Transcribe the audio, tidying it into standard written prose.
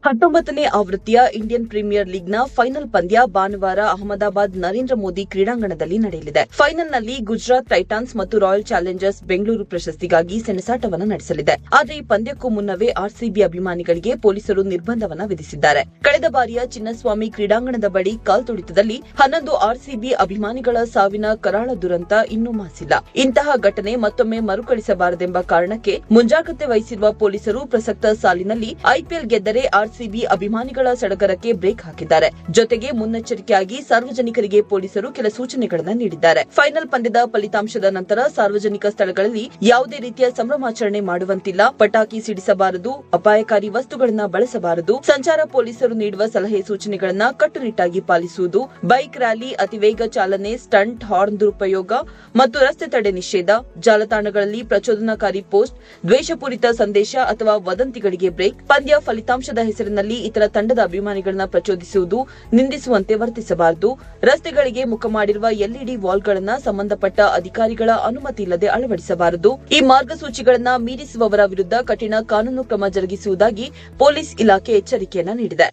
19ನೇ ಆವೃತ್ತಿಯ Indian premier ಲೀಗ್ನ final ಪಂದ್ಯ ಭಾನುವಾರ ಅಹಮದಾಬಾದ್ ನರೇಂದ್ರ ಮೋದಿ ಕ್ರೀಡಾಂಗಣದಲ್ಲಿ ನಡೆಯಲಿದೆ. ಫೈನಲ್ನಲ್ಲಿ ಗುಜರಾತ್ ಟೈಟಾನ್ಸ್ ಮತ್ತು ರಾಯಲ್ ಚಾಲೆಂಜರ್ಸ್ ಬೆಂಗಳೂರು ಪ್ರಶಸ್ತಿಗಾಗಿ ಸೆಣಸಾಟವನ್ನು ನಡೆಸಲಿದೆ. ಆದರೆ ಈ ಪಂದ್ಯಕ್ಕೂ ಮುನ್ನವೇ ಆರ್ಸಿಬಿ ಅಭಿಮಾನಿಗಳಿಗೆ ಪೊಲೀಸರು ನಿರ್ಬಂಧವನ್ನು ವಿಧಿಸಿದ್ದಾರೆ. ಕಳೆದ ಬಾರಿಯ ಚಿನ್ನಸ್ವಾಮಿ ಕ್ರೀಡಾಂಗಣದ ಬಳಿ ಕಾಲ್ತುಳಿತದಲ್ಲಿ 11 ಆರ್ಸಿಬಿ ಅಭಿಮಾನಿಗಳ ಸಾವಿನ ಕರಾಳ ದುರಂತ ಇನ್ನೂ ಮಾಸಿಲ್ಲ. ಇಂತಹ ಘಟನೆ ಮತ್ತೊಮ್ಮೆ ಮರುಕಳಿಸಬಾರದೆಂಬ ಕಾರಣಕ್ಕೆ ಮುಂಜಾಗ್ರತೆ ವಹಿಸಿರುವ ಪೊಲೀಸರು ಪ್ರಸಕ್ತ ಸಾಲಿನಲ್ಲಿ ಐಪಿಎಲ್ ಗೆದ್ದರೆ ಆರ್ಸಿಬಿ ಅಭಿಮಾನಿಗಳ ಸಡಗರಕ್ಕೆ ಬ್ರೇಕ್ ಹಾಕಿದ್ದಾರೆ. ಜೊತೆಗೆ ಮುನ್ನೆಚ್ಚರಿಕೆಯಾಗಿ ಸಾರ್ವಜನಿಕರಿಗೆ ಪೊಲೀಸರು ಕೆಲ ಸೂಚನೆಗಳನ್ನು ನೀಡಿದ್ದಾರೆ. ಫೈನಲ್ ಪಂದ್ಯದ ಫಲಿತಾಂಶದ ನಂತರ ಸಾರ್ವಜನಿಕ ಸ್ಥಳಗಳಲ್ಲಿ ಯಾವುದೇ ರೀತಿಯ ಸಂಭ್ರಮಾಚರಣೆ ಮಾಡುವಂತಿಲ್ಲ, ಪಟಾಕಿ ಸಿಡಿಸಬಾರದು, ಅಪಾಯಕಾರಿ ವಸ್ತುಗಳನ್ನು ಬಳಸಬಾರದು, ಸಂಚಾರ ಪೊಲೀಸರು ನೀಡುವ ಸಲಹೆ ಸೂಚನೆಗಳನ್ನು ಕಟ್ಟುನಿಟ್ಟಾಗಿ ಪಾಲಿಸುವುದು, ಬೈಕ್ ರ್ಯಾಲಿ, ಅತಿವೇಗ ಚಾಲನೆ, ಸ್ಟಂಟ್, ಹಾರ್ನ್ ದುರುಪಯೋಗ ಮತ್ತು ರಸ್ತೆ ತಡೆ ನಿಷೇಧ, ಜಾಲತಾಣಗಳಲ್ಲಿ ಪ್ರಚೋದನಾಕಾರಿ ಪೋಸ್ಟ್, ದ್ವೇಷಪೂರಿತ ಸಂದೇಶ ಅಥವಾ ವದಂತಿಗಳಿಗೆ ಬ್ರೇಕ್, ಪಂದ್ಯ ಫಲಿತಾಂಶದ ಹೆಸರಿನಲ್ಲಿ ಇತರ ತಂಡದ ಅಭಿಮಾನಿಗಳನ್ನ ಪ್ರಚೋದಿಸುವುದು, ನಿಂದಿಸುವಂತೆ ವರ್ತಿಸಬಾರದು, ರಸ್ತೆಗಳಿಗೆ ಮುಖ ಮಾಡಿರುವ ಎಲ್ಇಡಿ ವಾಲ್ಗಳನ್ನು ಸಂಬಂಧಪಟ್ಟ ಅಧಿಕಾರಿಗಳ ಅನುಮತಿ ಇಲ್ಲದೆ ಅಳವಡಿಸಬಾರದು. ಈ ಮಾರ್ಗಸೂಚಿಗಳನ್ನು ಮೀರಿಸುವವರ ವಿರುದ್ಧ ಕಠಿಣ ಕಾನೂನು ಕ್ರಮ ಜರುಗಿಸುವುದಾಗಿ ಪೊಲೀಸ್ ಇಲಾಖೆ ಎಚ್ಚರಿಕೆಯನ್ನ ನೀಡಿದೆ.